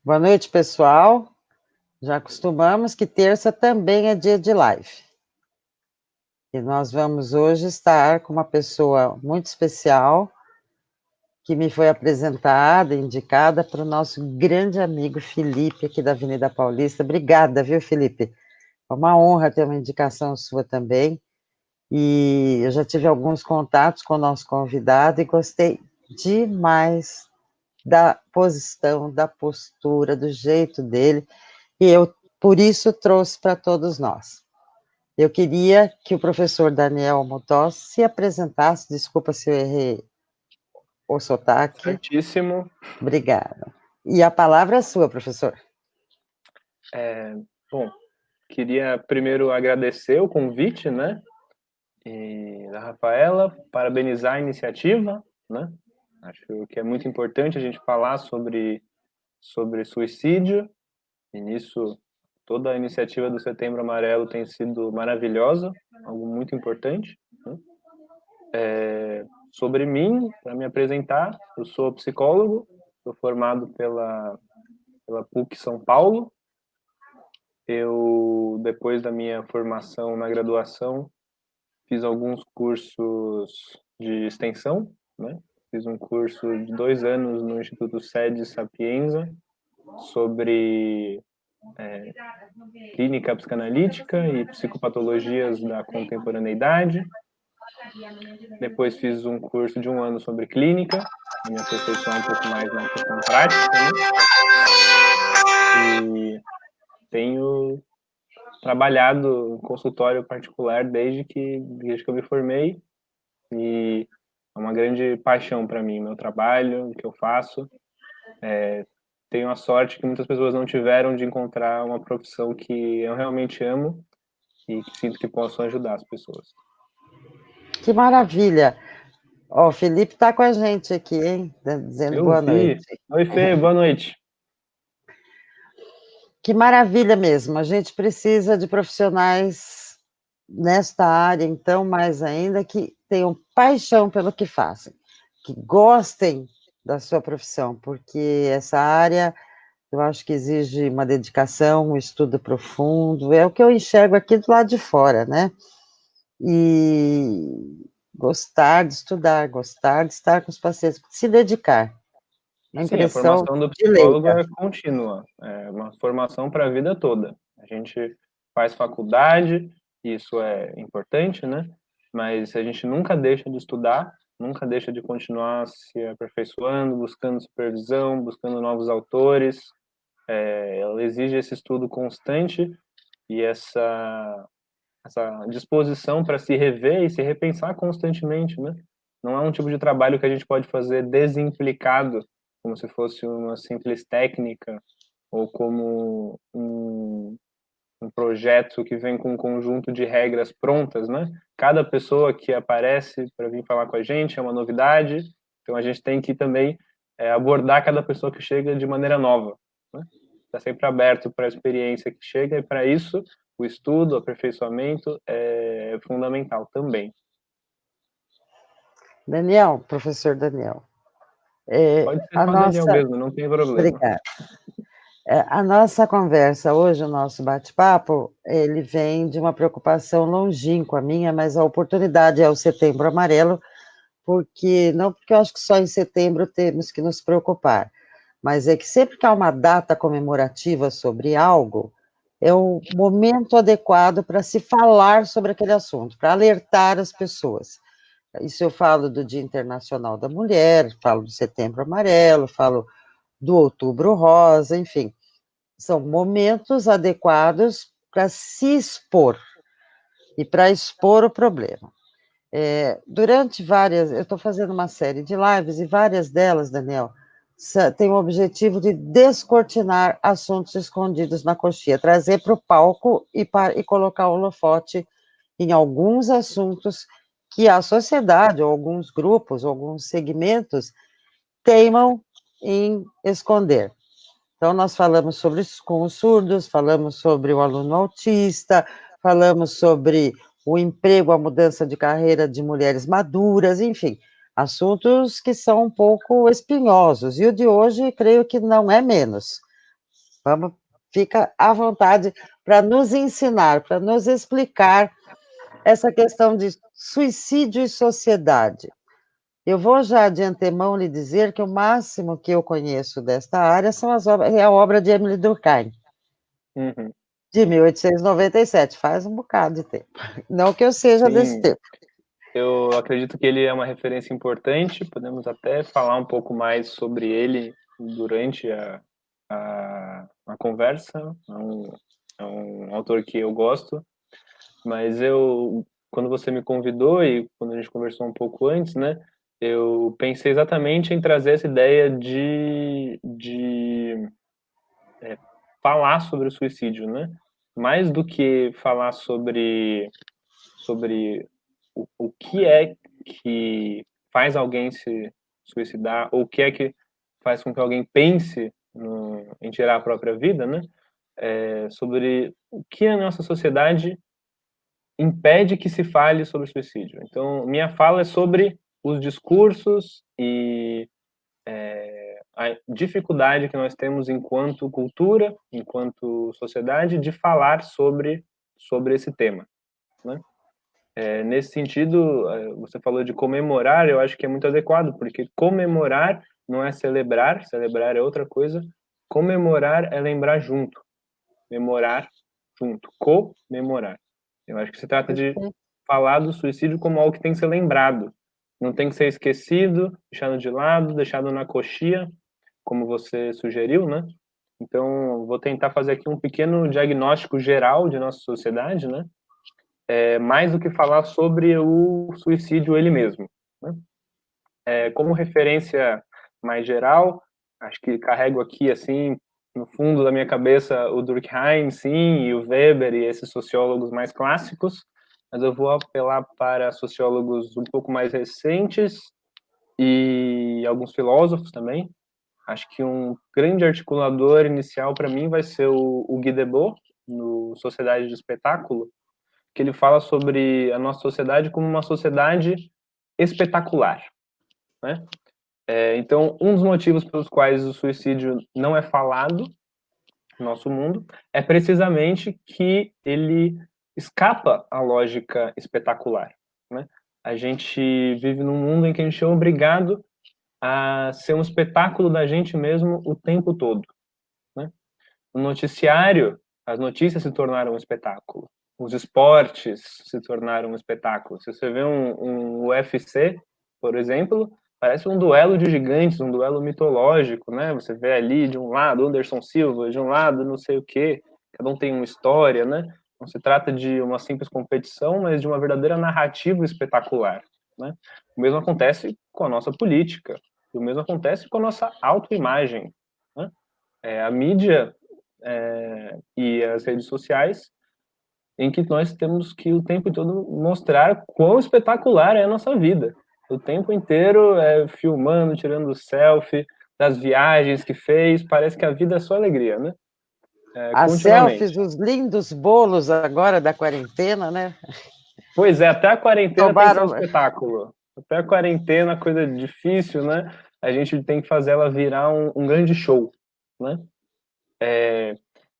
Boa noite, pessoal. Já acostumamos que terça também é dia de live. E nós vamos hoje estar com uma pessoa muito especial, que me foi apresentada, indicada para o nosso grande amigo Felipe, aqui da Avenida Paulista. Obrigada, viu, Felipe? É uma honra ter uma indicação sua também. E eu já tive alguns contatos com o nosso convidado e gostei demais da posição, da postura, do jeito dele. E eu, por isso, trouxe para todos nós. Eu queria que o professor Daniel Motós se apresentasse, desculpa se eu errei o sotaque. Certíssimo. Obrigada. E a palavra é sua, professor. Bom, queria primeiro agradecer o convite, né, da Rafaela, parabenizar a iniciativa, né, acho que é muito importante a gente falar sobre suicídio, e nisso toda a iniciativa do Setembro Amarelo tem sido maravilhosa, algo muito importante, né? Sobre mim, para me apresentar, eu sou psicólogo, sou formado pela PUC São Paulo. Eu, depois da minha formação na graduação, fiz alguns cursos de extensão, né? Fiz um curso de 2 anos no Instituto Sede Sapienza sobre clínica psicanalítica e psicopatologias da contemporaneidade. Depois fiz um curso de 1 ano sobre clínica, para me aperfeiçoar um pouco mais na questão prática, né? E tenho trabalhado em consultório particular desde que eu me formei, e é uma grande paixão para mim, meu trabalho, o que eu faço. Tenho a sorte que muitas pessoas não tiveram de encontrar uma profissão que eu realmente amo e que sinto que posso ajudar as pessoas. Que maravilha. Ó, o Felipe está com a gente aqui, hein? Dizendo Eu boa noite. vi. Oi, Fê, boa noite. Que maravilha mesmo. A gente precisa de profissionais nesta área, então, mais ainda, que tenham paixão pelo que fazem, que gostem da sua profissão, porque essa área eu acho que exige uma dedicação, um estudo profundo, é o que eu enxergo aqui do lado de fora, né? E gostar de estudar, gostar de estar com os pacientes, se dedicar. Uma Sim, a impressão formação do de psicólogo leiga. é contínua, é uma formação para a vida toda. A gente faz faculdade, isso é importante, né? Mas a gente nunca deixa de estudar, nunca deixa de continuar se aperfeiçoando, buscando supervisão, buscando novos autores. Ela exige esse estudo constante e essa disposição para se rever e se repensar constantemente, né? Não é um tipo de trabalho que a gente pode fazer desimplicado, como se fosse uma simples técnica ou como um projeto que vem com um conjunto de regras prontas, né? Cada pessoa que aparece para vir falar com a gente é uma novidade, então a gente tem que também abordar cada pessoa que chega de maneira nova, né? Está sempre aberto para a experiência que chega, e para isso o estudo, o aperfeiçoamento é fundamental também. Daniel, professor Daniel, Pode ser a só Daniel nossa... mesmo, não tem problema. Obrigada. A nossa conversa hoje, o nosso bate-papo, ele vem de uma preocupação longínqua minha, mas a oportunidade é o Setembro Amarelo, porque não porque eu acho que só em setembro temos que nos preocupar, mas é que sempre que há uma data comemorativa sobre algo, é o momento adequado para se falar sobre aquele assunto, para alertar as pessoas. Isso eu falo do Dia Internacional da Mulher, falo do Setembro Amarelo, falo do Outubro Rosa, enfim, são momentos adequados para se expor e para expor o problema. Durante várias, eu estou fazendo uma série de lives e várias delas, Daniel, têm o objetivo de descortinar assuntos escondidos na coxinha, trazer para o palco e colocar o holofote em alguns assuntos que a sociedade, ou alguns grupos, ou alguns segmentos, teimam em esconder. Então, nós falamos sobre com os surdos, falamos sobre o aluno autista, falamos sobre o emprego, a mudança de carreira de mulheres maduras, enfim, assuntos que são um pouco espinhosos. E o de hoje, creio que não é menos. Vamos, fica à vontade para nos ensinar, para nos explicar essa questão de suicídio e sociedade. Eu vou já de antemão lhe dizer que o máximo que eu conheço desta área são é a obra de Emily Durkheim, Uhum. de 1897, faz um bocado de tempo. Não que eu seja desse Sim, tempo. eu acredito que ele é uma referência importante, podemos até falar um pouco mais sobre ele durante a conversa. É um autor que eu gosto, mas quando você me convidou e quando a gente conversou um pouco antes, né, eu pensei exatamente em trazer essa ideia de falar sobre o suicídio, né? Mais do que falar sobre o que é que faz alguém se suicidar, ou o que é que faz com que alguém pense em tirar a própria vida, né? Sobre o que a nossa sociedade impede que se fale sobre suicídio. Então, minha fala é sobre os discursos e a dificuldade que nós temos enquanto cultura, enquanto sociedade, de falar sobre esse tema, né? Nesse sentido, você falou de comemorar, eu acho que é muito adequado, porque comemorar não é celebrar, celebrar é outra coisa, comemorar é lembrar junto, memorar junto, comemorar. Eu acho que se trata de falar do suicídio como algo que tem que ser lembrado, não tem que ser esquecido, deixado de lado, deixado na coxia, como você sugeriu, né? Então, vou tentar fazer aqui um pequeno diagnóstico geral de nossa sociedade, né? Mais do que falar sobre o suicídio ele mesmo, né? Como referência mais geral, acho que carrego aqui, assim, no fundo da minha cabeça, o Durkheim, sim, e o Weber e esses sociólogos mais clássicos, mas eu vou apelar para sociólogos um pouco mais recentes e alguns filósofos também. Acho que um grande articulador inicial para mim vai ser o Guy Debord, no Sociedade de Espetáculo, que ele fala sobre a nossa sociedade como uma sociedade espetacular, né? Então, um dos motivos pelos quais o suicídio não é falado no nosso mundo é precisamente que ele escapa à lógica espetacular, né? A gente vive num mundo em que a gente é obrigado a ser um espetáculo da gente mesmo o tempo todo, né? No noticiário, as notícias se tornaram um espetáculo. Os esportes se tornaram um espetáculo. Se você vê um UFC, por exemplo, parece um duelo de gigantes, um duelo mitológico, né? Você vê ali de um lado Anderson Silva, de um lado não sei o quê, cada um tem uma história, né? Não se trata de uma simples competição, mas de uma verdadeira narrativa espetacular, né? O mesmo acontece com a nossa política, e o mesmo acontece com a nossa autoimagem, né? A mídia e as redes sociais, em que nós temos que o tempo todo mostrar quão espetacular é a nossa vida. O tempo inteiro filmando, tirando selfie das viagens que fez, parece que a vida é só alegria, né? As selfies, Continuamente. os lindos bolos agora da quarentena, né? Pois é, até a quarentena tem que ser um Tomaram. espetáculo. Até a quarentena, coisa difícil, né? A gente tem que fazer ela virar um grande show, né?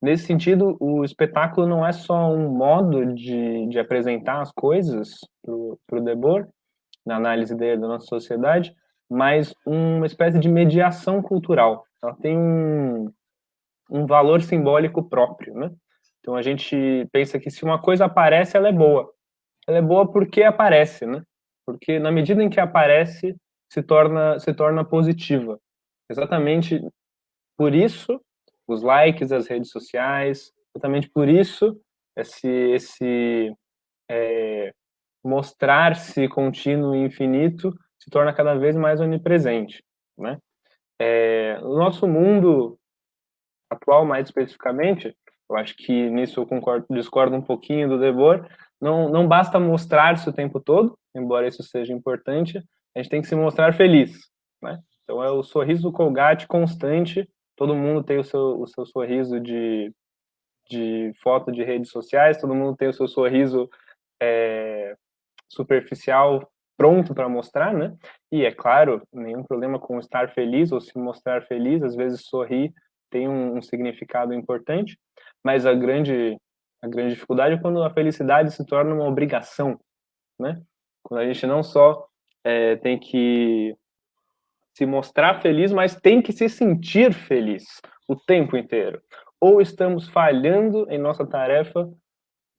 Nesse sentido, o espetáculo não é só um modo de apresentar as coisas para o Debord, na análise dele da nossa sociedade, mas uma espécie de mediação cultural. Ela tem um valor simbólico próprio, né? Então a gente pensa que se uma coisa aparece, ela é boa. Ela é boa porque aparece, né? Porque na medida em que aparece, se torna positiva. Exatamente por isso, os likes, as redes sociais, exatamente por isso, esse mostrar-se contínuo e infinito se torna cada vez mais onipresente, né? No nosso mundo atual, mais especificamente, eu acho que nisso eu discordo um pouquinho do Debord, não basta mostrar-se o tempo todo, embora isso seja importante, a gente tem que se mostrar feliz, né? Então é o sorriso do Colgate constante, todo mundo tem o seu sorriso de foto de redes sociais, todo mundo tem o seu sorriso superficial pronto para mostrar, né? E é claro, nenhum problema com estar feliz ou se mostrar feliz, às vezes sorrir tem um significado importante, mas a grande dificuldade é quando a felicidade se torna uma obrigação, né? Quando a gente não só tem que se mostrar feliz, mas tem que se sentir feliz o tempo inteiro. Ou estamos falhando em nossa tarefa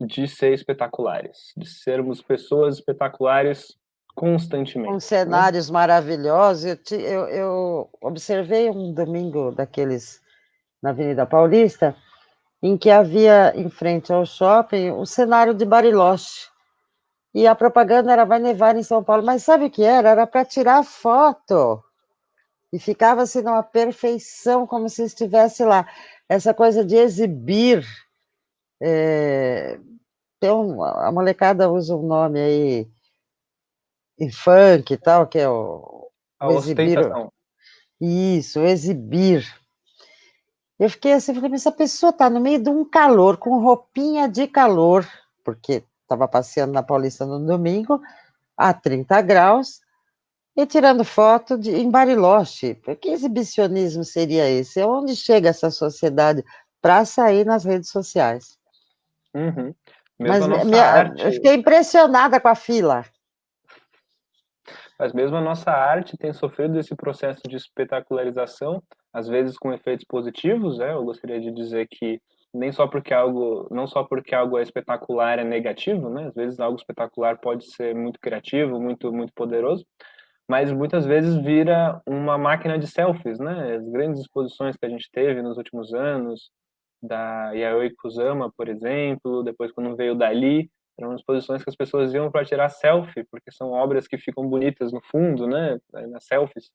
de ser espetaculares, de sermos pessoas espetaculares Com constantemente, né? cenários maravilhosos. Eu observei um domingo daqueles na Avenida Paulista, em que havia em frente ao shopping um cenário de Bariloche. E a propaganda era vai nevar em São Paulo, mas sabe o que era? Era para tirar foto. E ficava assim numa perfeição, como se estivesse lá. Essa coisa de exibir. A molecada usa um nome aí em funk e tal, que é A o exibir. ostentação. Isso, o exibir. Eu fiquei assim, falei, mas essa pessoa está no meio de um calor, com roupinha de calor, porque estava passeando na Paulista no domingo, a 30 graus, e tirando foto em Bariloche. Que exibicionismo seria esse? Onde chega essa sociedade para sair nas redes sociais? Uhum. Mesmo Mas a nossa arte, eu fiquei impressionada com a fila. mas mesmo a nossa arte tem sofrido esse processo de espetacularização, às vezes com efeitos positivos, né? Eu gostaria de dizer que nem só porque algo, não só porque algo é espetacular é negativo, né? Às vezes algo espetacular pode ser muito criativo, muito poderoso, mas muitas vezes vira uma máquina de selfies, né? As grandes exposições que a gente teve nos últimos anos, da Yayoi Kusama, por exemplo, depois quando veio o Dali, eram exposições que as pessoas iam para tirar selfie, porque são obras que ficam bonitas no fundo, né, nas selfies.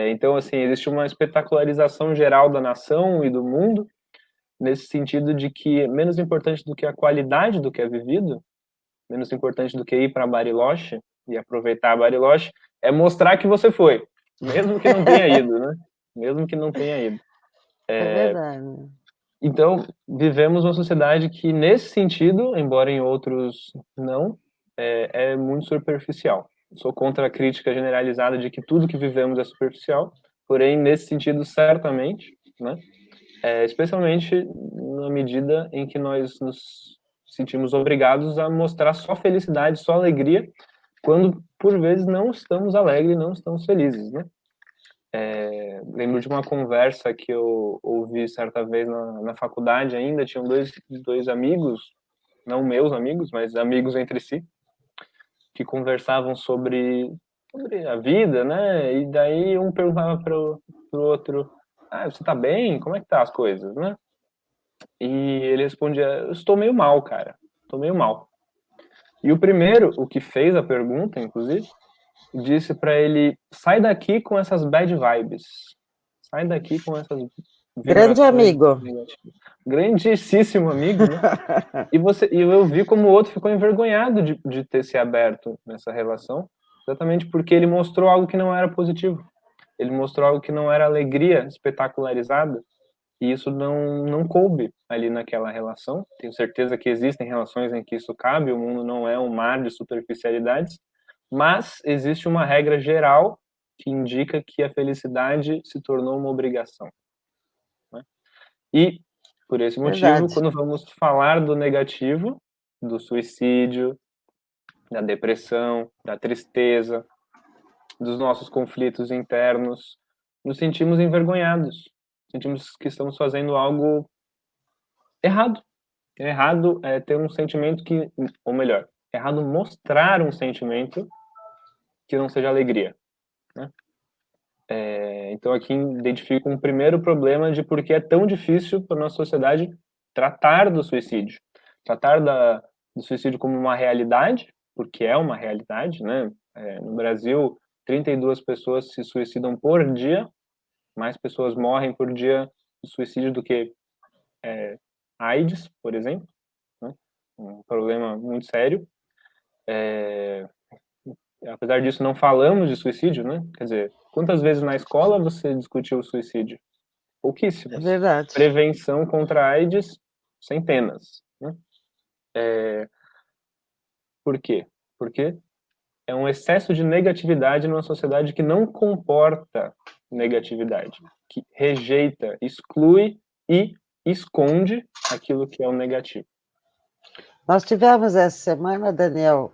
Então, assim, existe uma espetacularização geral da nação e do mundo, nesse sentido de que menos importante do que a qualidade do que é vivido, menos importante do que ir para Bariloche e aproveitar Bariloche, é mostrar que você foi, mesmo que não tenha ido, né? Mesmo que não tenha ido. É verdade. Então, vivemos uma sociedade que, nesse sentido, embora em outros não, é muito superficial. Sou contra a crítica generalizada de que tudo que vivemos é superficial, porém, nesse sentido, certamente, né? Especialmente na medida em que nós nos sentimos obrigados a mostrar só felicidade, só alegria, quando, por vezes, não estamos alegres, não estamos felizes, né? Lembro de uma conversa que eu ouvi certa vez na faculdade ainda, tinham dois amigos, não meus amigos, mas amigos entre si, que conversavam sobre a vida, né? E daí um perguntava pro outro, você tá bem? Como é que tá as coisas, né? E ele respondia, eu estou meio mal, cara, estou meio mal. E o primeiro, o que fez a pergunta, inclusive, disse para ele, sai daqui com essas bad vibes, sai daqui com essas Grande vibrações amigo. negativas. Grandíssimo amigo, né? E eu vi como o outro ficou envergonhado de ter se aberto nessa relação, exatamente porque ele mostrou algo que não era positivo. Ele mostrou algo que não era alegria espetacularizada, e isso não coube ali naquela relação. Tenho certeza que existem relações em que isso cabe, o mundo não é um mar de superficialidades, mas existe uma regra geral que indica que a felicidade se tornou uma obrigação, né? E, por esse motivo, Verdade. quando vamos falar do negativo, do suicídio, da depressão, da tristeza, dos nossos conflitos internos, nos sentimos envergonhados, sentimos que estamos fazendo algo errado. Errado é ter um sentimento que, ou melhor, errado mostrar um sentimento que não seja alegria, né? Então aqui identifico um primeiro problema de por que é tão difícil para a nossa sociedade tratar do suicídio. Tratar do suicídio como uma realidade, porque é uma realidade, né? No Brasil, 32 pessoas se suicidam por dia, mais pessoas morrem por dia de suicídio do que AIDS, por exemplo, né? Um problema muito sério. Apesar disso, não falamos de suicídio, né? Quer dizer, quantas vezes na escola você discutiu o suicídio? É Pouquíssimas. verdade. Prevenção contra a AIDS, centenas, né? Por quê? Porque é um excesso de negatividade numa sociedade que não comporta negatividade, que rejeita, exclui e esconde aquilo que é o negativo. Nós tivemos essa semana, Daniel,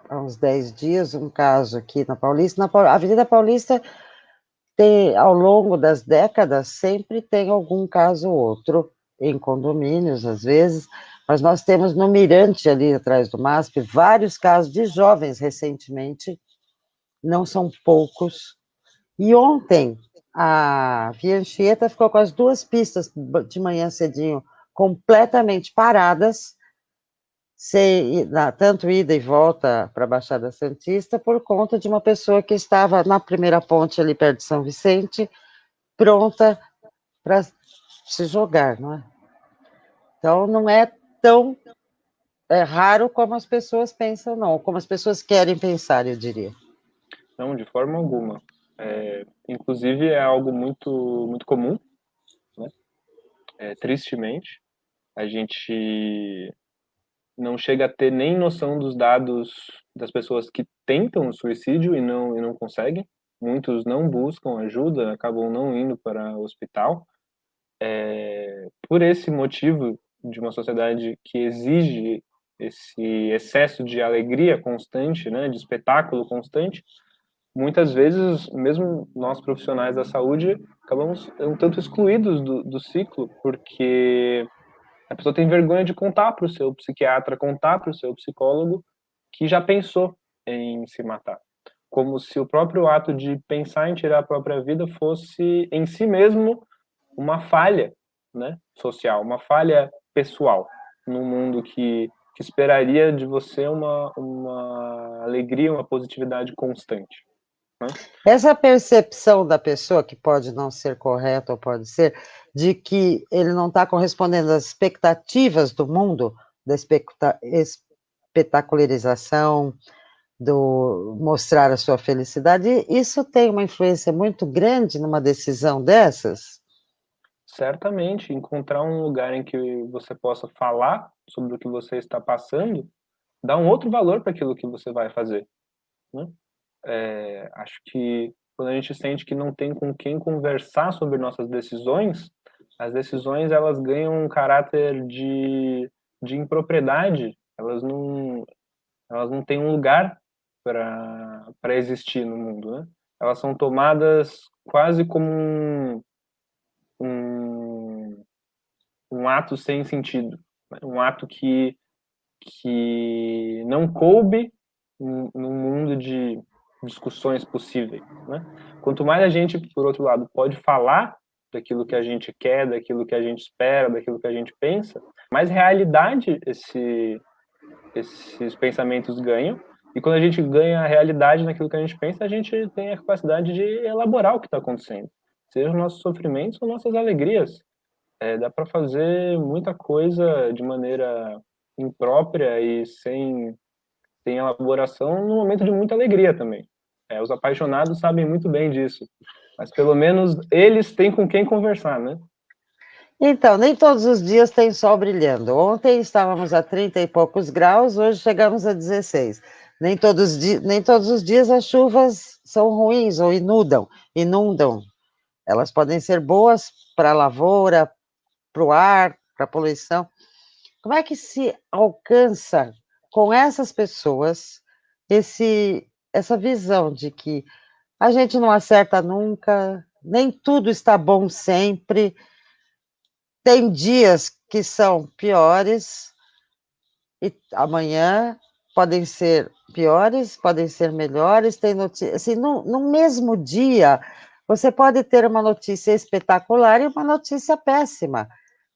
há uns 10 dias, um caso aqui na Paulista. Na Avenida Paulista, tem, ao longo das décadas, sempre tem algum caso ou outro, em condomínios, às vezes, mas nós temos no Mirante, ali atrás do MASP, vários casos de jovens recentemente, não são poucos. E ontem, a Via Anchieta ficou com as duas pistas de manhã cedinho completamente paradas, tanto ida e volta para a Baixada Santista, por conta de uma pessoa que estava na primeira ponte ali perto de São Vicente, pronta para se jogar, não é? Então, não é tão raro como as pessoas pensam, não, como as pessoas querem pensar, eu diria. Não, de forma alguma. Inclusive, é algo muito, muito comum, né? Tristemente, a gente não chega a ter nem noção dos dados das pessoas que tentam o suicídio e não conseguem. Muitos não buscam ajuda, acabam não indo para o hospital. Por esse motivo de uma sociedade que exige esse excesso de alegria constante, né, de espetáculo constante, muitas vezes, mesmo nós profissionais da saúde, acabamos um tanto excluídos do ciclo, porque a pessoa tem vergonha de contar para o seu psiquiatra, contar para o seu psicólogo que já pensou em se matar. Como se o próprio ato de pensar em tirar a própria vida fosse, em si mesmo, uma falha, né, social, uma falha pessoal, num mundo que esperaria de você uma alegria, uma positividade constante. Né? Essa percepção da pessoa, que pode não ser correta ou pode ser, de que ele não está correspondendo às expectativas do mundo, da espetacularização, do mostrar a sua felicidade, isso tem uma influência muito grande numa decisão dessas? Certamente, encontrar um lugar em que você possa falar sobre o que você está passando, dá um outro valor para aquilo que você vai fazer. Né? Acho que quando a gente sente que não tem com quem conversar sobre nossas decisões, as decisões elas ganham um caráter de impropriedade, elas não têm um lugar para existir no mundo, né? Elas são tomadas quase como um, um ato sem sentido, né? Um ato que não coube num mundo de discussões possíveis, né? Quanto mais a gente, por outro lado, pode falar daquilo que a gente quer, daquilo que a gente espera, daquilo que a gente pensa, mais realidade esses pensamentos ganham. E quando a gente ganha a realidade naquilo que a gente pensa, a gente tem a capacidade de elaborar o que está acontecendo, seja nossos sofrimentos ou nossas alegrias. Dá para fazer muita coisa de maneira imprópria e sem elaboração no momento de muita alegria também. Os apaixonados sabem muito bem disso, mas pelo menos eles têm com quem conversar, né? Então, nem todos os dias tem sol brilhando. Ontem estávamos a 30 e poucos graus, hoje chegamos a 16. Nem todos os dias as chuvas são ruins ou inundam. Elas podem ser boas para a lavoura, para o ar, para a poluição. Como é que se alcança com essas pessoas essa visão de que a gente não acerta nunca, nem tudo está bom sempre, tem dias que são piores e amanhã podem ser piores, podem ser melhores, tem notícia, assim, no mesmo dia, você pode ter uma notícia espetacular e uma notícia péssima.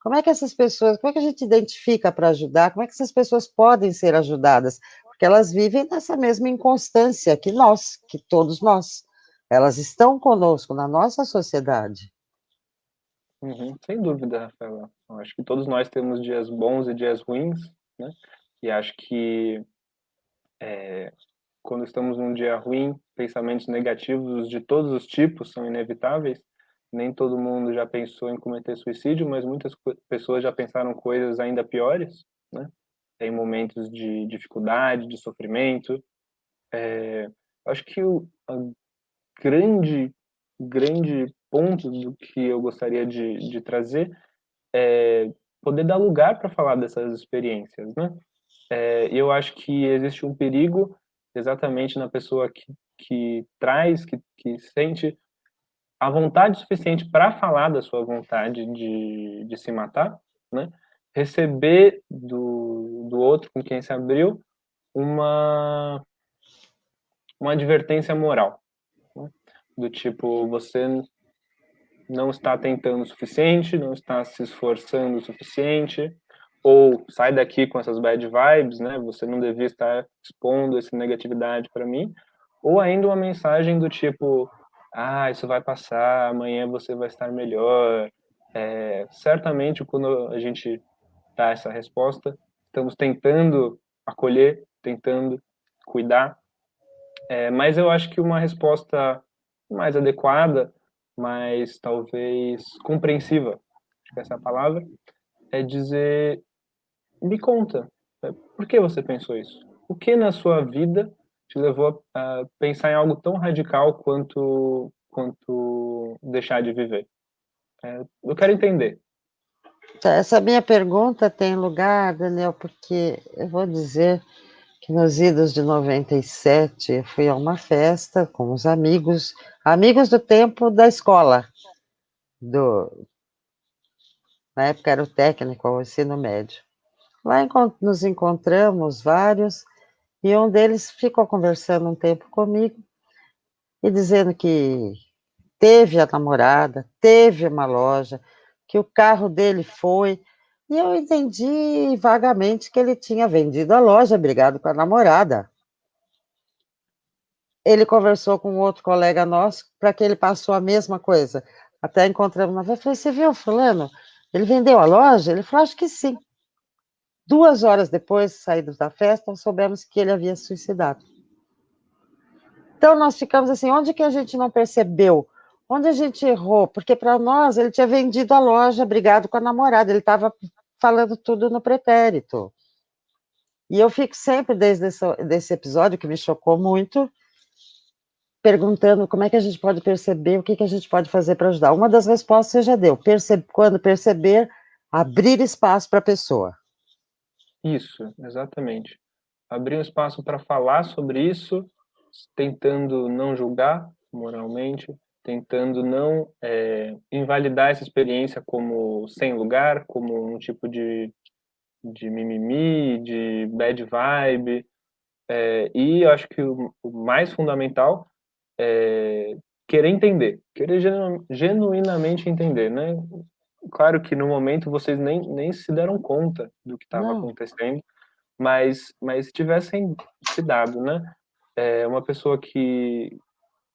Como é que essas pessoas, como é que a gente identifica para ajudar? Como é que essas pessoas podem ser ajudadas? Porque elas vivem nessa mesma inconstância que nós, que todos nós. Elas estão conosco na nossa sociedade. Uhum, sem dúvida, Rafaela. Eu acho que todos nós temos dias bons e dias ruins, né? E acho que quando estamos num dia ruim, pensamentos negativos de todos os tipos são inevitáveis. Nem todo mundo já pensou em cometer suicídio, mas muitas pessoas já pensaram coisas ainda piores, né? Em momentos de dificuldade, de sofrimento. Acho que a grande grande ponto do que eu gostaria de trazer é poder dar lugar para falar dessas experiências, né? E eu acho que existe um perigo exatamente na pessoa que traz, que sente a vontade suficiente para falar da sua vontade de se matar, né? Receber do outro com quem se abriu uma, uma advertência moral, né? Do tipo, você não está tentando o suficiente, não está se esforçando o suficiente, ou sai daqui com essas bad vibes, né? Você não devia estar expondo essa negatividade para mim, ou ainda uma mensagem do tipo, ah, isso vai passar, amanhã você vai estar melhor. Certamente, quando a gente dá essa resposta, estamos tentando acolher, tentando cuidar, mas eu acho que uma resposta mais adequada, mais talvez compreensiva, acho que essa é a palavra, é dizer, me conta, por que você pensou isso? O que na sua vida te levou a pensar em algo tão radical quanto deixar de viver? Eu quero entender. Essa minha pergunta tem lugar, Daniel, porque eu vou dizer que nos idos de 97 eu fui a uma festa com os amigos, amigos do tempo da escola, na época era o técnico, o ensino médio. Lá nos encontramos vários, e um deles ficou conversando um tempo comigo e dizendo que teve a namorada, teve uma loja, que o carro dele foi. E eu entendi vagamente que ele tinha vendido a loja, brigado com a namorada. Ele conversou com outro colega nosso, para que ele passou a mesma coisa. Até encontramos na festa, falei, você viu fulano? Ele vendeu a loja? Ele falou, acho que sim. 2 horas depois, saídos da festa, soubemos que ele havia suicidado. Então, nós ficamos assim, onde que a gente não percebeu? Onde a gente errou? Porque para nós, ele tinha vendido a loja, brigado com a namorada, ele estava falando tudo no pretérito. E eu fico sempre, desde desse episódio, que me chocou muito, perguntando como é que a gente pode perceber, o que, que a gente pode fazer para ajudar. Uma das respostas você já deu, quando perceber, abrir espaço para a pessoa. Isso, exatamente. Abrir um espaço para falar sobre isso, tentando não julgar moralmente, tentando não invalidar essa experiência como sem lugar, como um tipo de mimimi, de bad vibe. E eu acho que o mais fundamental é querer entender, querer genuinamente entender, né? Claro que no momento vocês nem se deram conta do que estava Não, acontecendo, mas se tivessem se dado, né? Uma pessoa que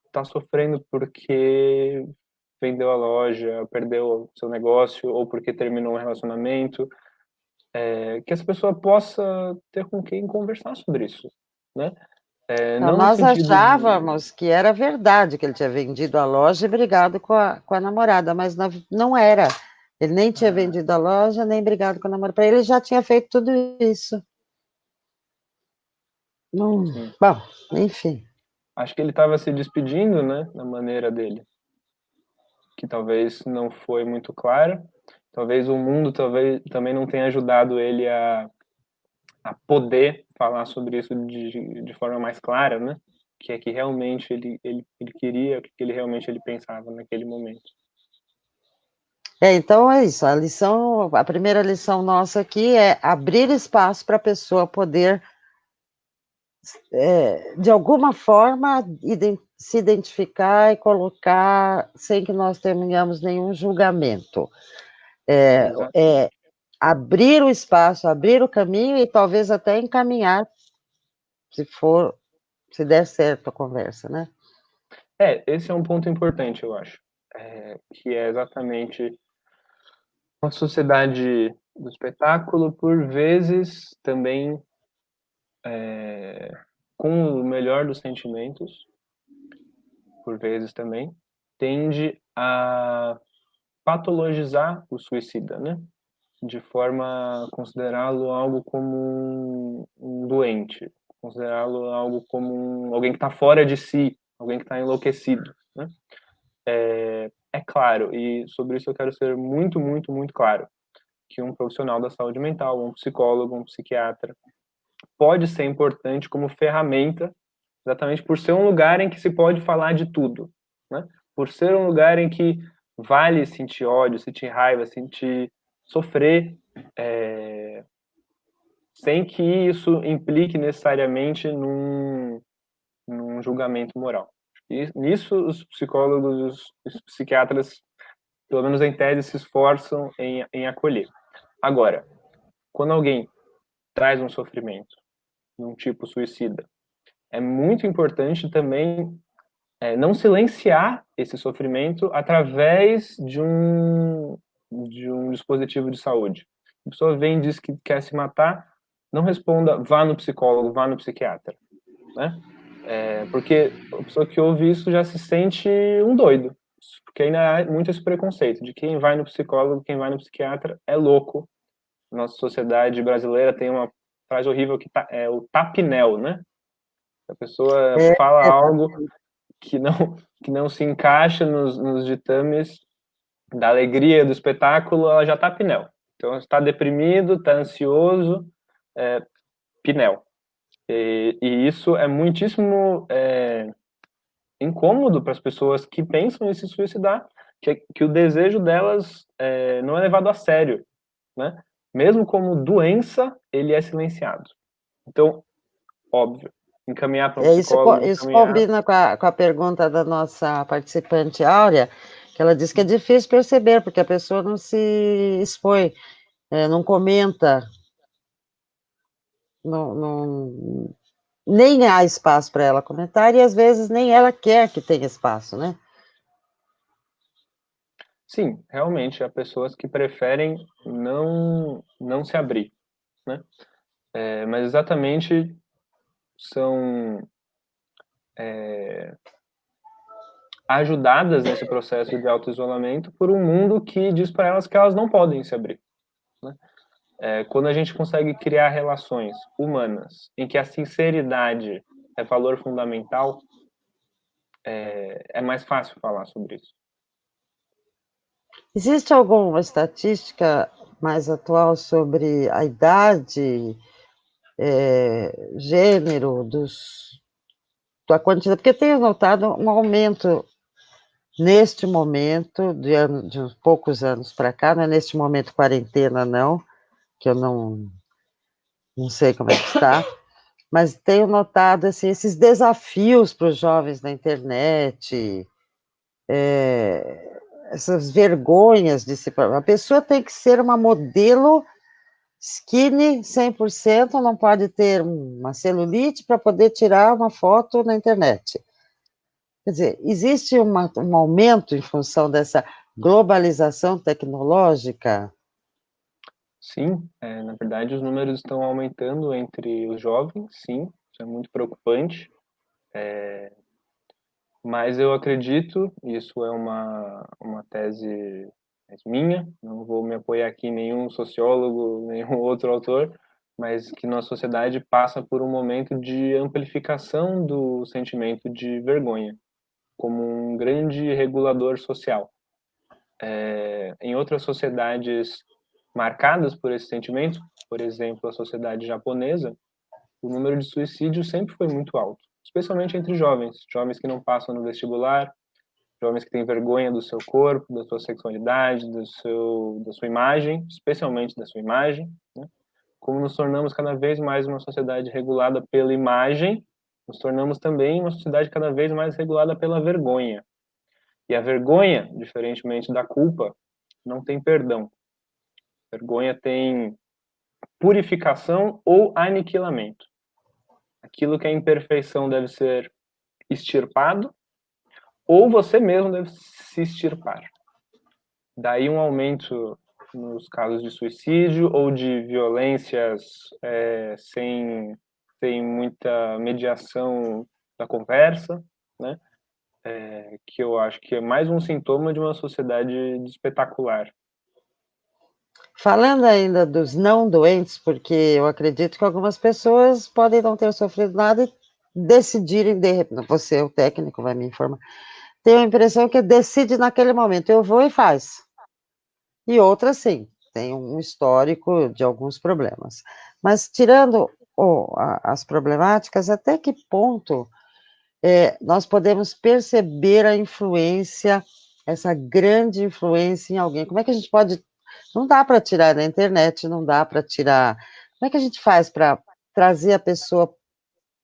está sofrendo porque vendeu a loja, perdeu o seu negócio ou porque terminou um relacionamento, que essa pessoa possa ter com quem conversar sobre isso, né? não, Não no nós sentido de... achávamos que era verdade que ele tinha vendido a loja e brigado com a namorada, mas não era. Ele nem tinha Ah, vendido a loja, nem brigado com a namorada. Para ele já tinha feito tudo isso. Não, sim. bom, enfim. Acho que ele estava se despedindo, né, da maneira dele, que talvez não foi muito clara. Talvez o mundo talvez também não tenha ajudado ele a poder falar sobre isso de forma mais clara, né? Que é que realmente ele queria, o que ele realmente ele pensava naquele momento. Então é isso. A primeira lição nossa aqui é abrir espaço para a pessoa poder, de alguma forma, se identificar e colocar sem que nós tenhamos nenhum julgamento. Exatamente. Abrir o espaço, abrir o caminho e talvez até encaminhar, se der certo a conversa, né? Esse é um ponto importante, eu acho, que é exatamente uma sociedade do espetáculo, por vezes também com o melhor dos sentimentos, por vezes também, tende a patologizar o suicida, né? De forma a considerá-lo algo como um doente, considerá-lo algo como alguém que está fora de si, alguém que está enlouquecido, né? É claro, e sobre isso eu quero ser muito, muito, muito claro, que um profissional da saúde mental, um psicólogo, um psiquiatra, pode ser importante como ferramenta, exatamente por ser um lugar em que se pode falar de tudo, né? Por ser um lugar em que vale sentir ódio, sentir raiva, sentir sofrer, sem que isso implique necessariamente num julgamento moral. E nisso os psicólogos, os psiquiatras, pelo menos em tese, se esforçam em acolher. Agora, quando alguém traz um sofrimento, de um tipo suicida, é muito importante também não silenciar esse sofrimento através de um dispositivo de saúde. A pessoa vem e diz que quer se matar, não responda, vá no psicólogo, vá no psiquiatra, né? Porque a pessoa que ouve isso já se sente um doido, porque ainda há muito esse preconceito de quem vai no psicólogo, quem vai no psiquiatra é louco. Nossa sociedade brasileira tem uma frase horrível é o tapinel, né? A pessoa É, fala algo que não se encaixa nos ditames da alegria do espetáculo, ela já tá pinel. Então, está deprimido, está ansioso, pinel. E isso é muitíssimo incômodo para as pessoas que pensam em se suicidar, que o desejo delas não é levado a sério, né? Mesmo como doença, ele é silenciado. Então, óbvio, encaminhar para um isso, psicólogo, isso encaminhar. combina com a pergunta da nossa participante Áurea, que ela diz que é difícil perceber, porque a pessoa não se expõe, não comenta, nem há espaço para ela comentar, e às vezes nem ela quer que tenha espaço, né? Sim, realmente, há pessoas que preferem não se abrir, né? Mas exatamente são ajudadas nesse processo de auto-isolamento por um mundo que diz para elas que elas não podem se abrir, né? Quando a gente consegue criar relações humanas em que a sinceridade é valor fundamental, é mais fácil falar sobre isso. Existe alguma estatística mais atual sobre a idade, gênero da quantidade? Porque eu tenho notado um aumento neste momento, de uns poucos anos para cá, não é neste momento quarentena, não, que eu não sei como é que está, mas tenho notado assim, esses desafios para os jovens na internet, essas vergonhas de se. A pessoa tem que ser uma modelo skinny 100%, não pode ter uma celulite para poder tirar uma foto na internet. Quer dizer, existe um aumento em função dessa globalização tecnológica? Sim, na verdade os números estão aumentando entre os jovens, sim, isso é muito preocupante, mas eu acredito, isso é uma tese minha, não vou me apoiar aqui em nenhum sociólogo, nenhum outro autor, mas que nossa sociedade passa por um momento de amplificação do sentimento de vergonha, como um grande regulador social. Em outras sociedades marcadas por esse sentimento, por exemplo, a sociedade japonesa, o número de suicídios sempre foi muito alto, especialmente entre jovens, jovens que não passam no vestibular, jovens que têm vergonha do seu corpo, da sua sexualidade, da sua imagem, especialmente da sua imagem, né? Como nos tornamos cada vez mais uma sociedade regulada pela imagem, nos tornamos também uma sociedade cada vez mais regulada pela vergonha. E a vergonha, diferentemente da culpa, não tem perdão. A vergonha tem purificação ou aniquilamento. Aquilo que é imperfeição deve ser extirpado, ou você mesmo deve se extirpar. Daí um aumento nos casos de suicídio ou de violências sem muita mediação da conversa, né? Que eu acho que é mais um sintoma de uma sociedade espetacular. Falando ainda dos não doentes, porque eu acredito que algumas pessoas podem não ter sofrido nada e decidirem, de repente, você, o técnico, vai me informar, tenho a impressão que decide naquele momento, eu vou e faz. E outras, sim, tem um histórico de alguns problemas. Mas tirando as problemáticas, até que ponto nós podemos perceber a influência, essa grande influência em alguém? Como é que a gente pode... Não dá para tirar da internet, não dá para tirar... Como é que a gente faz para trazer a pessoa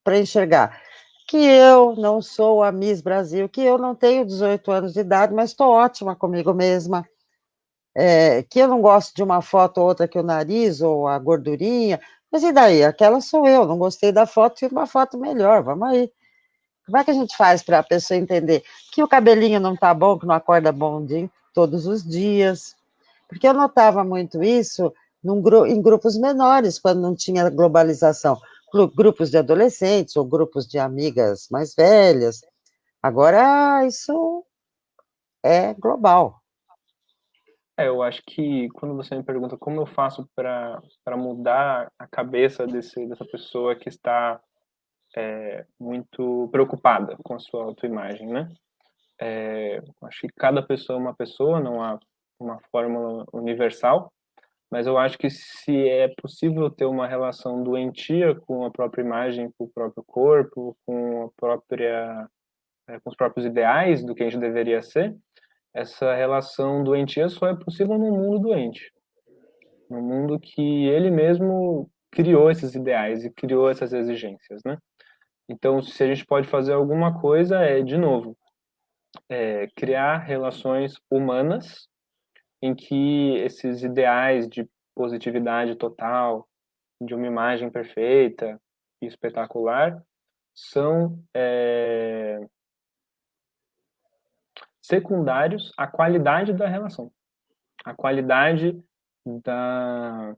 para enxergar que eu não sou a Miss Brasil, que eu não tenho 18 anos de idade, mas estou ótima comigo mesma, que eu não gosto de uma foto ou outra que o nariz ou a gordurinha, mas e daí? Aquela sou eu, não gostei da foto, tiro uma foto melhor, vamos aí. Como é que a gente faz para a pessoa entender que o cabelinho não está bom, que não acorda bom dia, todos os dias? Porque eu notava muito isso em grupos menores, quando não tinha globalização. Grupos de adolescentes ou grupos de amigas mais velhas. Agora, isso é global. Eu acho que quando você me pergunta como eu faço para mudar a cabeça dessa pessoa que está muito preocupada com a sua autoimagem, né? Acho que cada pessoa é uma pessoa, não há uma fórmula universal, mas eu acho que se é possível ter uma relação doentia com a própria imagem, com o próprio corpo, com os próprios ideais do que a gente deveria ser, essa relação doentia só é possível num mundo doente, num mundo que ele mesmo criou esses ideais e criou essas exigências, né? Então, se a gente pode fazer alguma coisa, de novo, criar relações humanas em que esses ideais de positividade total, de uma imagem perfeita e espetacular, são secundários à qualidade da relação, à qualidade da,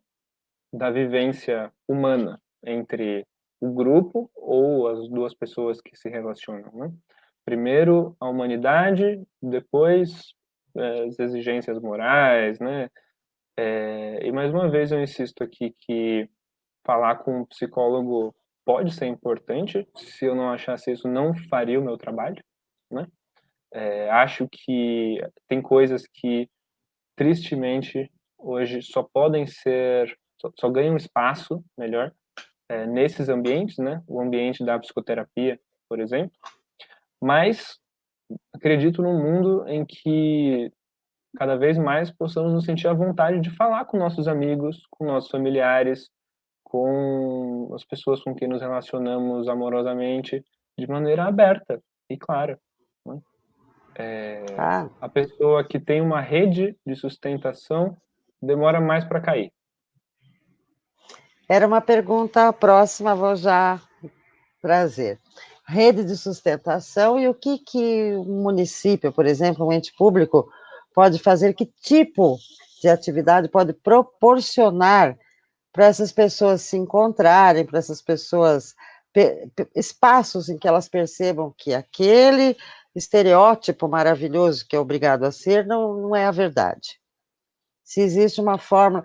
da vivência humana entre o grupo ou as duas pessoas que se relacionam, né? Primeiro a humanidade, depois as exigências morais, né? E mais uma vez eu insisto aqui que falar com um psicólogo pode ser importante. Se eu não achasse isso, não faria o meu trabalho, né? Acho que tem coisas que, tristemente, hoje só ganham espaço, melhor, nesses ambientes, né? O ambiente da psicoterapia, por exemplo. Mas acredito num mundo em que cada vez mais possamos nos sentir à vontade de falar com nossos amigos, com nossos familiares, com as pessoas com quem nos relacionamos amorosamente, de maneira aberta e clara, né? Ah, A pessoa que tem uma rede de sustentação demora mais para cair. era uma pergunta próxima, vou já trazer. Rede de sustentação e o que um município, por exemplo, um ente público, pode fazer, que tipo de atividade pode proporcionar para essas pessoas se encontrarem, para essas pessoas, espaços em que elas percebam que aquele estereótipo maravilhoso que é obrigado a ser não é a verdade. Se existe uma forma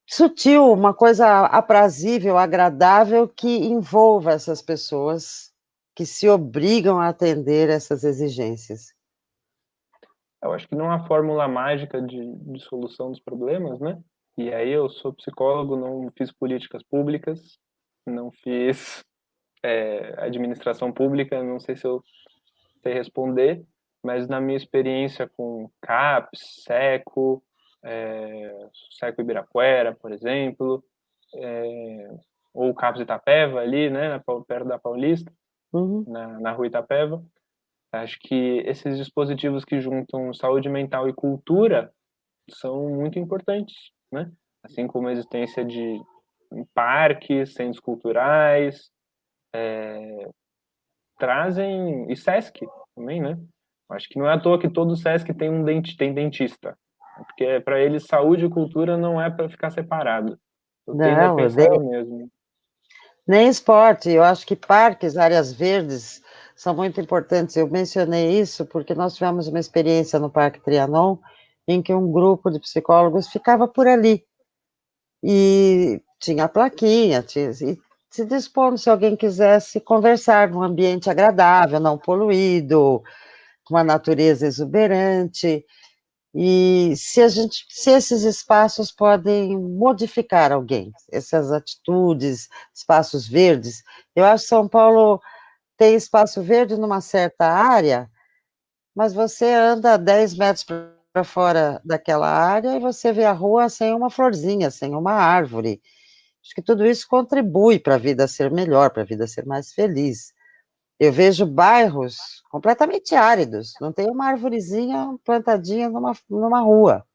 sutil, uma coisa aprazível, agradável, que envolva essas pessoas que se obrigam a atender essas exigências. Eu acho que não há fórmula mágica de solução dos problemas, né? E aí eu sou psicólogo, não fiz políticas públicas, não fiz administração pública, não sei se eu sei responder, mas na minha experiência com CAPS, SECO, SECO Ibirapuera, por exemplo, ou CAPS Itapeva ali, né, perto da Paulista, Uhum. na rua Itapeva, acho que esses dispositivos que juntam saúde mental e cultura são muito importantes, né? Assim como a existência de parques, centros culturais, trazem, e SESC também, né? Acho que não é à toa que todo SESC tem dentista, porque para eles saúde e cultura não é para ficar separado. Eu tendo a Não, eu pensar dei o mesmo. nem esporte, eu acho que parques, áreas verdes são muito importantes. Eu mencionei isso porque nós tivemos uma experiência no Parque Trianon, em que um grupo de psicólogos ficava por ali, e tinha a plaquinha, se dispondo, se alguém quisesse conversar num ambiente agradável, não poluído, com uma natureza exuberante, e se esses espaços podem modificar alguém, essas atitudes, espaços verdes. Eu acho que São Paulo tem espaço verde numa certa área, mas você anda 10 metros para fora daquela área e você vê a rua sem uma florzinha, sem uma árvore. Acho que tudo isso contribui para a vida ser melhor, para a vida ser mais feliz. Eu vejo bairros completamente áridos, não tem uma arvorezinha plantadinha numa rua.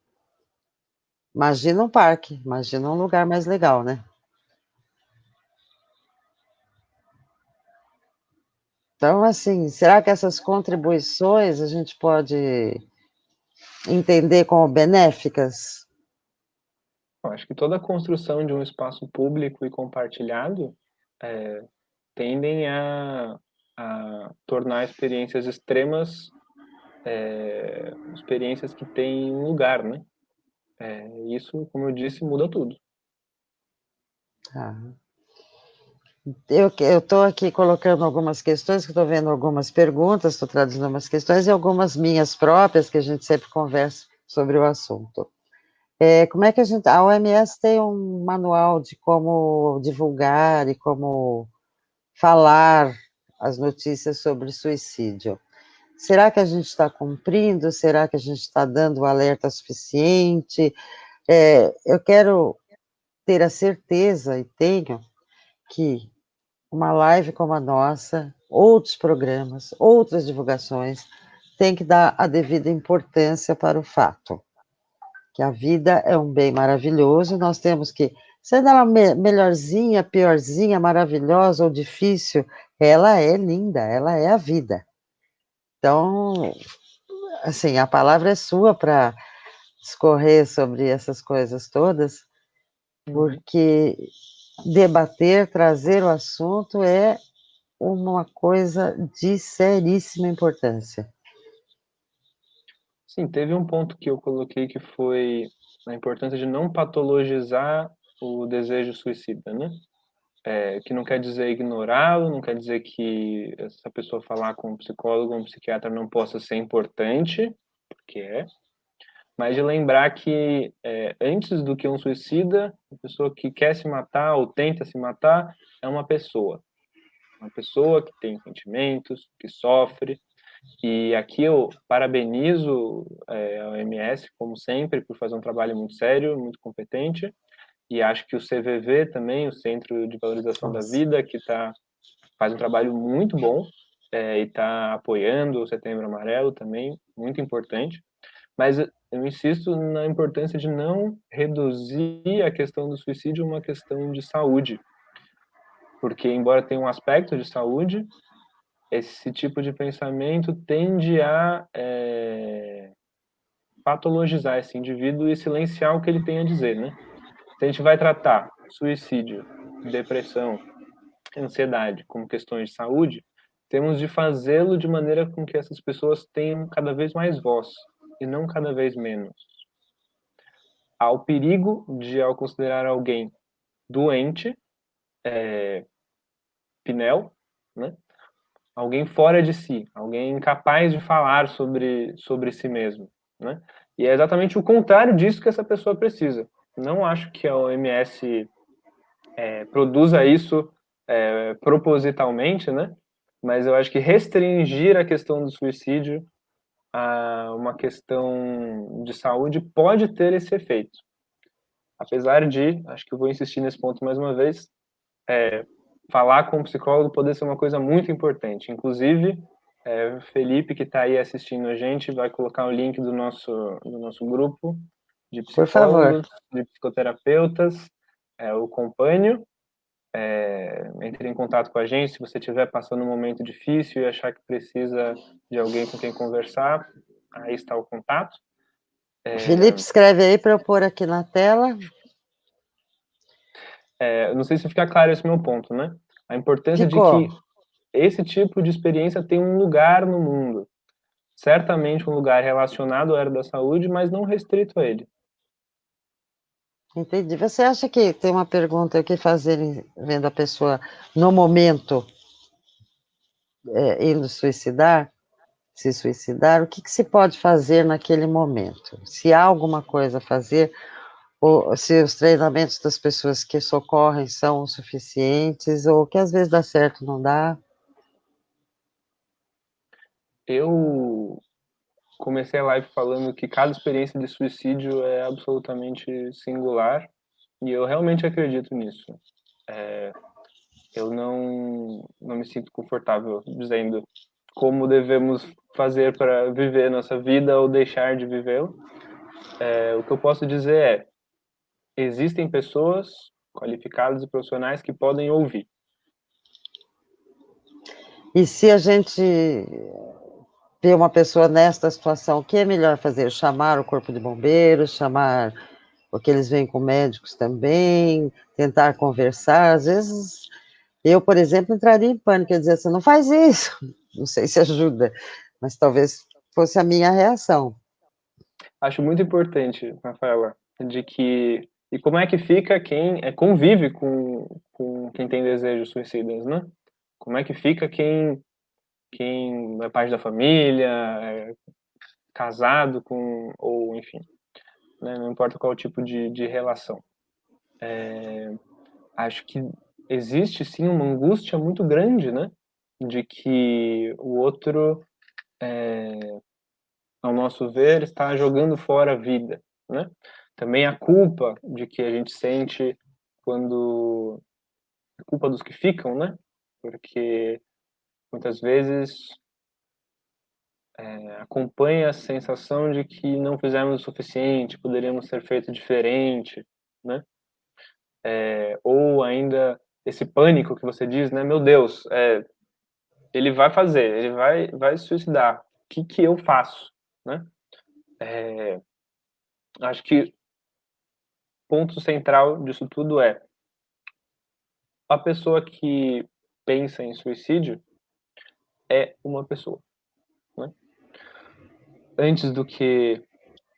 Imagina um parque, imagina um lugar mais legal, né? Então, assim, será que essas contribuições a gente pode entender como benéficas? Eu acho que toda a construção de um espaço público e compartilhado tendem a tornar experiências extremas experiências que têm um lugar, né? Isso, como eu disse, muda tudo. Ah, eu estou aqui colocando algumas questões, que estou vendo algumas perguntas, estou traduzindo algumas questões e algumas minhas próprias, que a gente sempre conversa sobre o assunto. Como é que a OMS tem um manual de como divulgar e como falar as notícias sobre suicídio. Será que a gente está cumprindo? Será que a gente está dando o alerta suficiente? Eu quero ter a certeza, e tenho, que uma live como a nossa, outros programas, outras divulgações, tem que dar a devida importância para o fato, que a vida é um bem maravilhoso, nós temos que, sendo ela melhorzinha, piorzinha, maravilhosa ou difícil, ela é linda, ela é a vida. Então, assim, a palavra é sua para discorrer sobre essas coisas todas, porque debater, trazer o assunto é uma coisa de seríssima importância. Sim, teve um ponto que eu coloquei que foi a importância de não patologizar o desejo suicida, né? Que não quer dizer ignorá-lo, não quer dizer que essa pessoa falar com um psicólogo ou um psiquiatra não possa ser importante, porque mas de lembrar que antes do que um suicida, a pessoa que quer se matar ou tenta se matar é uma pessoa que tem sentimentos, que sofre. E aqui eu parabenizo a OMS, como sempre, por fazer um trabalho muito sério, muito competente. E acho que o CVV também, o Centro de Valorização da Nossa. Vida, faz um trabalho muito bom e está apoiando o Setembro Amarelo também, muito importante. Mas eu insisto na importância de não reduzir a questão do suicídio a uma questão de saúde, porque embora tenha um aspecto de saúde, esse tipo de pensamento tende a patologizar esse indivíduo e silenciar o que ele tem a dizer, né? Se a gente vai tratar suicídio, depressão, ansiedade como questões de saúde, temos de fazê-lo de maneira com que essas pessoas tenham cada vez mais voz e não cada vez menos. Há o perigo de, ao considerar alguém doente, Pinel, né? Alguém fora de si, alguém incapaz de falar sobre si mesmo, né? E é exatamente o contrário disso que essa pessoa precisa. Não acho que a OMS produza isso propositalmente, né? Mas eu acho que restringir a questão do suicídio a uma questão de saúde pode ter esse efeito. Apesar de, acho que eu vou insistir nesse ponto mais uma vez, falar com o psicólogo poder ser uma coisa muito importante. Inclusive, Felipe, que está aí assistindo a gente, vai colocar o link do nosso grupo de Por favor. psicólogos, de psicoterapeutas, o Compânio. Entre em contato com a gente se você estiver passando um momento difícil e achar que precisa de alguém com quem conversar. Aí está o contato. O Felipe escreve aí para eu pôr aqui na tela. Não sei se fica claro esse meu ponto, né? A importância de Ficou. que esse tipo de experiência tem um lugar no mundo. Certamente um lugar relacionado à área da saúde, mas não restrito a ele. Entendi. Você acha que tem uma pergunta, o que fazer vendo a pessoa no momento indo suicidar, se suicidar, o que, que se pode fazer naquele momento? Se há alguma coisa a fazer, ou se os treinamentos das pessoas que socorrem são suficientes, ou que às vezes dá certo, não dá? Eu comecei a live falando que cada experiência de suicídio é absolutamente singular e eu realmente acredito nisso. Eu não me sinto confortável dizendo como devemos fazer para viver nossa vida ou deixar de vivê-la. O que eu posso dizer é: existem pessoas qualificadas e profissionais que podem ouvir. E se a gente vê uma pessoa nesta situação, o que é melhor fazer? Chamar o corpo de bombeiros, chamar, porque eles vêm com médicos também, tentar conversar. Às vezes, eu, por exemplo, entraria em pânico e dizer assim, não faz isso. Não sei se ajuda, mas talvez fosse a minha reação. Acho muito importante, Rafaela, de que e como é que fica quem convive com quem tem desejos suicidas, né? Como é que fica quem é parte da família, é casado com ou enfim, né? Não importa qual tipo de relação. Acho que existe sim uma angústia muito grande, né? De que o outro, ao nosso ver, está jogando fora a vida, né? Também a culpa de que a gente sente quando a culpa dos que ficam, né? Porque muitas vezes acompanha a sensação de que não fizemos o suficiente, poderíamos ter feito diferente, né? Ou ainda esse pânico que você diz, né? Meu Deus, ele vai fazer, ele vai se suicidar. O que eu faço, né? Acho que ponto central disso tudo é a pessoa que pensa em suicídio é uma pessoa, né? Antes do que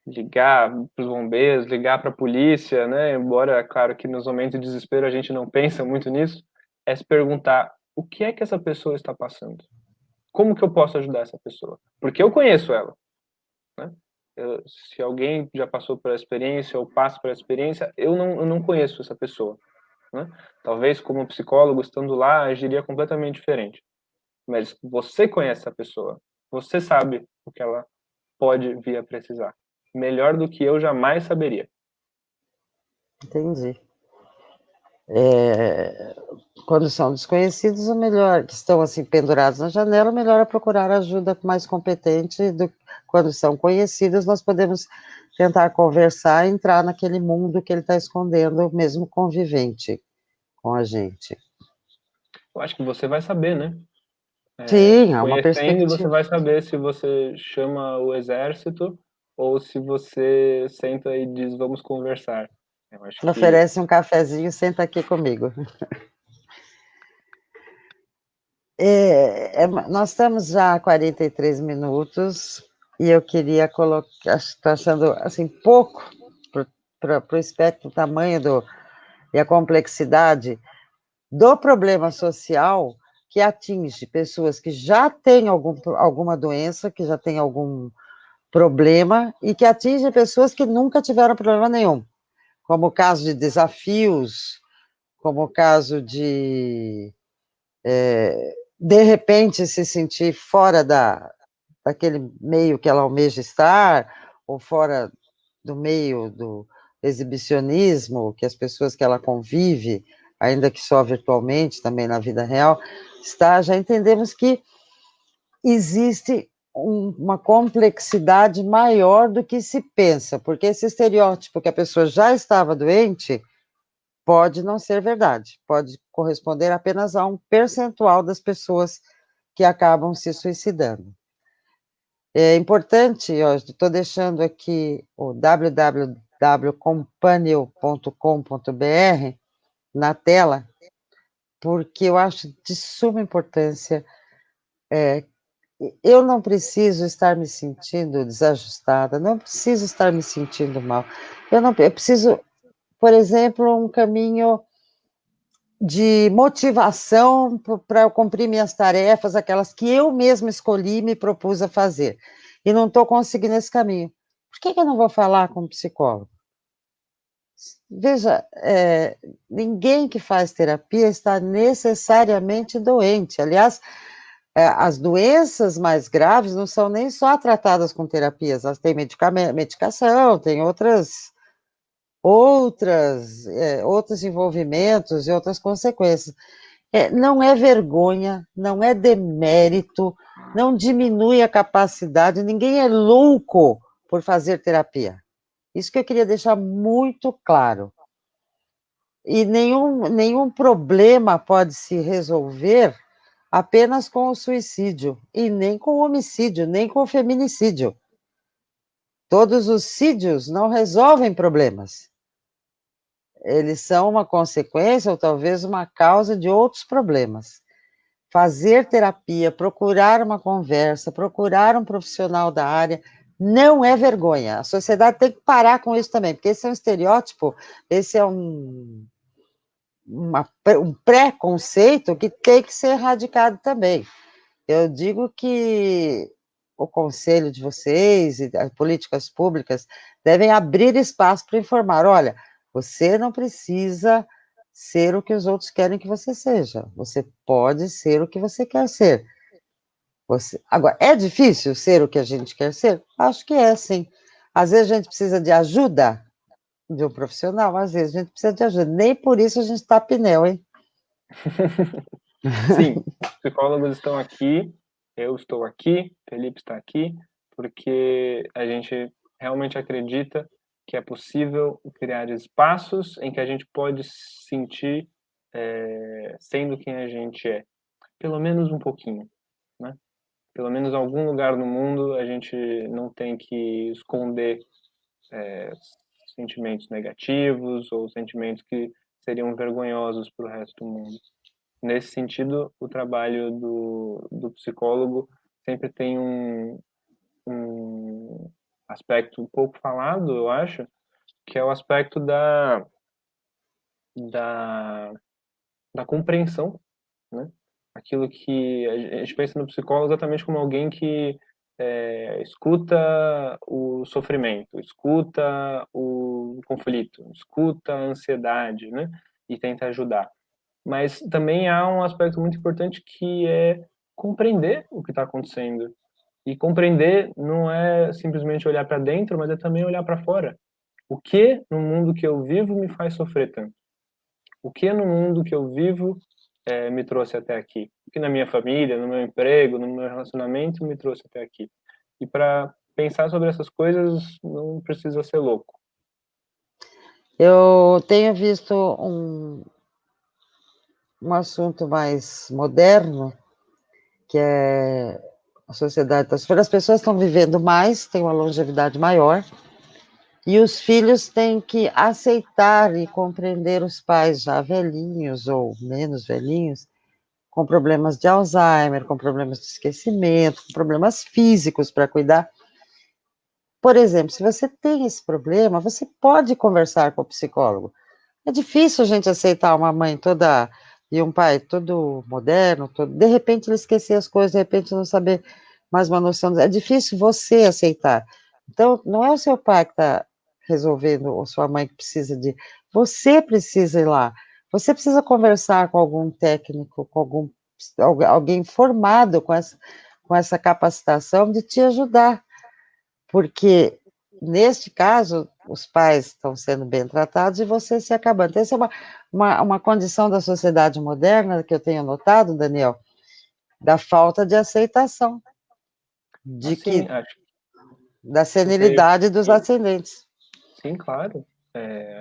ligar para os bombeiros, ligar para a polícia, né? Embora, claro, que nos momentos de desespero a gente não pensa muito nisso, é se perguntar o que é que essa pessoa está passando? Como que eu posso ajudar essa pessoa? Porque eu conheço ela, né? Se alguém já passou por essa experiência ou passa por essa experiência, eu não conheço essa pessoa, né? Talvez como psicólogo, estando lá, agiria completamente diferente. Mas você conhece essa pessoa, você sabe o que ela pode vir a precisar. Melhor do que eu jamais saberia. Entendi. Quando são desconhecidos, o melhor, que estão assim pendurados na janela, o melhor é procurar ajuda mais competente. Quando são conhecidos, nós podemos tentar conversar e entrar naquele mundo que ele está escondendo, mesmo convivente com a gente. Eu acho que você vai saber, né? Sim, há uma Conhecendo, você perspectiva. vai saber se você chama o exército ou se você senta e diz vamos conversar. Eu acho que Oferece um cafezinho, senta aqui comigo. Nós estamos já há 43 minutos e eu queria colocar, estou achando assim, pouco para o espectro, o tamanho e a complexidade do problema social que atinge pessoas que já têm alguma doença, que já têm algum problema, e que atinge pessoas que nunca tiveram problema nenhum, como o caso de desafios, como o caso de repente se sentir fora daquele meio que ela almeja estar, ou fora do meio do exibicionismo, que as pessoas que ela convive, ainda que só virtualmente, também na vida real, já entendemos que existe uma complexidade maior do que se pensa, porque esse estereótipo que a pessoa já estava doente pode não ser verdade, pode corresponder apenas a um percentual das pessoas que acabam se suicidando. É importante, estou deixando aqui o www.companio.com.br na tela, porque eu acho de suma importância. Eu não preciso estar me sentindo desajustada, não preciso estar me sentindo mal. Eu preciso por exemplo, um caminho de motivação para eu cumprir minhas tarefas, aquelas que eu mesma escolhi e me propus a fazer. E não estou conseguindo esse caminho. Por que eu não vou falar com um psicólogo? Veja, ninguém que faz terapia está necessariamente doente. Aliás, as doenças mais graves não são nem só tratadas com terapias, elas têm medicação, tem outros envolvimentos e outras consequências. Não é vergonha, não é demérito, não diminui a capacidade, ninguém é louco por fazer terapia. Isso que eu queria deixar muito claro. E nenhum problema pode se resolver apenas com o suicídio, e nem com o homicídio, nem com o feminicídio. Todos os sídios não resolvem problemas. Eles são uma consequência ou talvez uma causa de outros problemas. Fazer terapia, procurar uma conversa, procurar um profissional da área, não é vergonha. A sociedade tem que parar com isso também, porque esse é um estereótipo, esse é um preconceito que tem que ser erradicado também. Eu digo que o conselho de vocês e as políticas públicas devem abrir espaço para informar, olha, você não precisa ser o que os outros querem que você seja, você pode ser o que você quer ser. Agora, é difícil ser o que a gente quer ser? Acho que é, sim. Às vezes a gente precisa de ajuda de um profissional, às vezes a gente precisa de ajuda. Nem por isso a gente está pneu, hein? Sim, psicólogos estão aqui, eu estou aqui, Felipe está aqui, porque a gente realmente acredita que é possível criar espaços em que a gente pode se sentir sendo quem a gente é, pelo menos um pouquinho, né? Pelo menos em algum lugar no mundo a gente não tem que esconder sentimentos negativos ou sentimentos que seriam vergonhosos para o resto do mundo. Nesse sentido, o trabalho do psicólogo sempre tem um aspecto um pouco falado, eu acho, que é o aspecto da, da compreensão, né? Aquilo que a gente pensa no psicólogo exatamente como alguém que escuta o sofrimento, escuta o conflito, escuta a ansiedade, né? E tenta ajudar. Mas também há um aspecto muito importante que é compreender o que está acontecendo. E compreender não é simplesmente olhar para dentro, mas é também olhar para fora. O que no mundo que eu vivo me faz sofrer tanto? O que no mundo que eu vivo me trouxe até aqui? O que na minha família, no meu emprego, no meu relacionamento me trouxe até aqui? E para pensar sobre essas coisas não precisa ser louco. Eu tenho visto um assunto mais moderno, que é a sociedade está sofrendo, as pessoas estão vivendo mais, têm uma longevidade maior, e os filhos têm que aceitar e compreender os pais já velhinhos ou menos velhinhos, com problemas de Alzheimer, com problemas de esquecimento, com problemas físicos para cuidar. Por exemplo, se você tem esse problema, você pode conversar com o psicólogo. É difícil a gente aceitar uma mãe toda e um pai todo moderno, de repente ele esquecer as coisas, de repente não saber mais uma noção. É difícil você aceitar. Então, não é o seu pai que está resolvendo, ou sua mãe que precisa de. Você precisa ir lá. Você precisa conversar com algum técnico, com alguém formado com essa capacitação de te ajudar. Porque, neste caso, os pais estão sendo bem tratados e você se acabando. Então, essa é uma condição da sociedade moderna que eu tenho notado, Daniel, da falta de aceitação, Assim, acho da que seria. senilidade dos ascendentes. Sim, claro.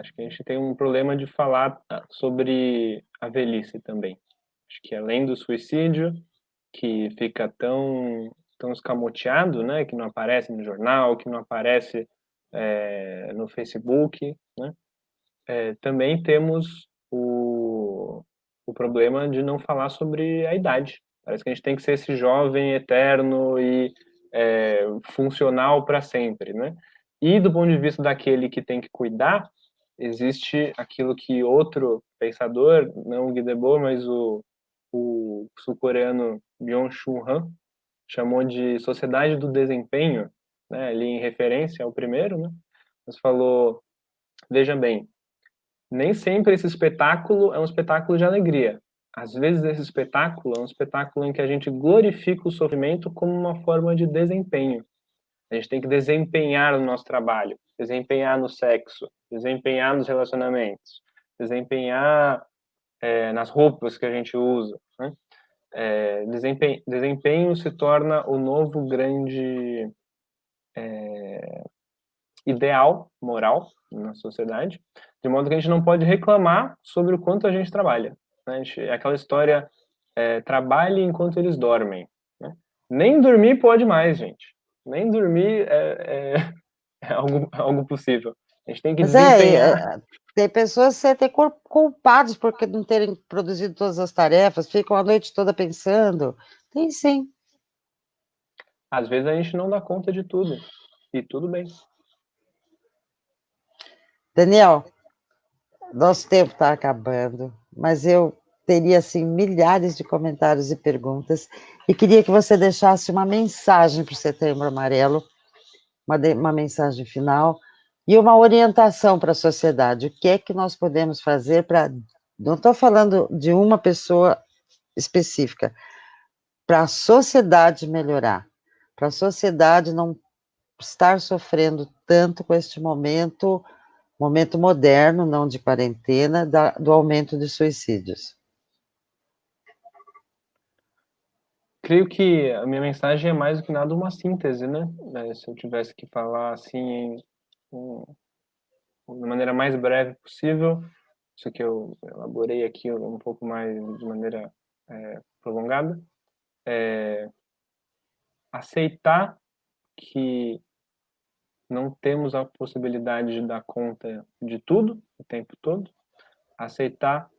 Acho que a gente tem um problema de falar sobre a velhice também. Acho que além do suicídio, que fica tão escamoteado, né, que não aparece no jornal, que não aparece no Facebook, né, também temos o problema de não falar sobre a idade. Parece que a gente tem que ser esse jovem eterno e funcional para sempre, né? E do ponto de vista daquele que tem que cuidar, existe aquilo que outro pensador, não o Guy Debord, mas o sul-coreano Byung-Chul Han, chamou de sociedade do desempenho, né, ali em referência ao primeiro, né, mas falou, veja bem, nem sempre esse espetáculo é um espetáculo de alegria. Às vezes esse espetáculo é um espetáculo em que a gente glorifica o sofrimento como uma forma de desempenho. A gente tem que desempenhar o nosso trabalho, desempenhar no sexo, desempenhar nos relacionamentos, desempenhar nas roupas que a gente usa, né? Desempenho se torna o novo grande ideal moral na sociedade, de modo que a gente não pode reclamar sobre o quanto a gente trabalha, né? É aquela história, trabalhe enquanto eles dormem, né? Nem dormir pode mais, gente. Nem dormir é algo possível. A gente tem que Mas desempenhar. tem pessoas que se sentem culpados por não terem produzido todas as tarefas, ficam a noite toda pensando. Tem sim. Às vezes a gente não dá conta de tudo. E tudo bem. Daniel, nosso tempo está acabando, mas eu teria assim milhares de comentários e perguntas e queria que você deixasse uma mensagem para o Setembro Amarelo, uma mensagem final e uma orientação para a sociedade. O que é que nós podemos fazer para, não estou falando de uma pessoa específica, para a sociedade melhorar, para a sociedade não estar sofrendo tanto com este momento moderno, não de quarentena, do aumento de suicídios. Creio que a minha mensagem é mais do que nada uma síntese, né? Se eu tivesse que falar assim, da maneira mais breve possível, isso que eu elaborei aqui um pouco mais de maneira prolongada, aceitar que não temos a possibilidade de dar conta de tudo o tempo todo, aceitar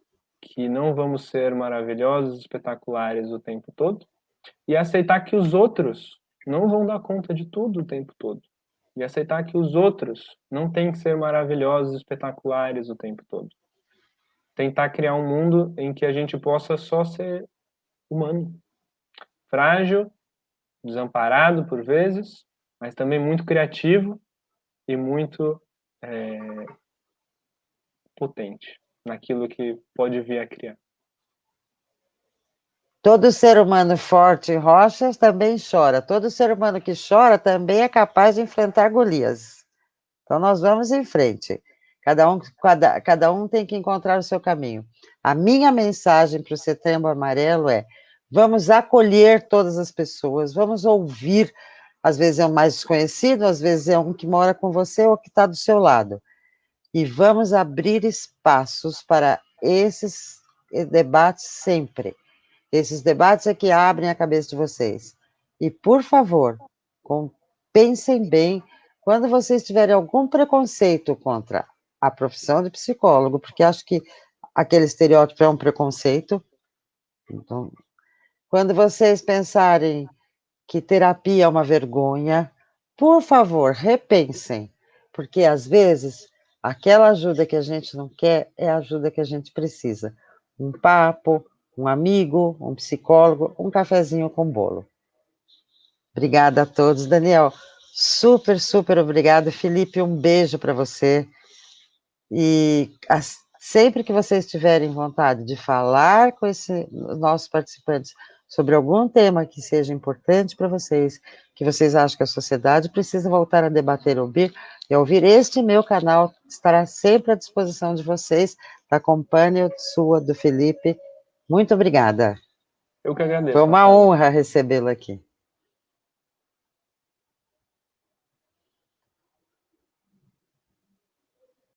que não vamos ser maravilhosos, espetaculares o tempo todo, e aceitar que os outros não vão dar conta de tudo o tempo todo. E aceitar que os outros não têm que ser maravilhosos, espetaculares o tempo todo. Tentar criar um mundo em que a gente possa só ser humano. Frágil, desamparado por vezes, mas também muito criativo e muito potente naquilo que pode vir a criar. Todo ser humano forte em rochas também chora. Todo ser humano que chora também é capaz de enfrentar Golias. Então, nós vamos em frente. Cada um tem que encontrar o seu caminho. A minha mensagem para o Setembro Amarelo é: vamos acolher todas as pessoas, vamos ouvir. Às vezes é um mais desconhecido, às vezes é um que mora com você ou que está do seu lado. E vamos abrir espaços para esses debates sempre. Esses debates é que abrem a cabeça de vocês. E, por favor, pensem bem quando vocês tiverem algum preconceito contra a profissão de psicólogo, porque acho que aquele estereótipo é um preconceito. Então, quando vocês pensarem que terapia é uma vergonha, por favor, repensem, porque às vezes aquela ajuda que a gente não quer é a ajuda que a gente precisa. Um papo, um amigo, um psicólogo, um cafezinho com bolo. Obrigada a todos. Daniel, super, super obrigado. Felipe, um beijo para você. E sempre que vocês tiverem vontade de falar com nossos participantes sobre algum tema que seja importante para vocês, que vocês acham que a sociedade precisa voltar a debater e ouvir, este meu canal estará sempre à disposição de vocês, da companhia sua, do Felipe. Muito obrigada. Eu que Foi agradeço, uma Rafaela. honra recebê-lo aqui.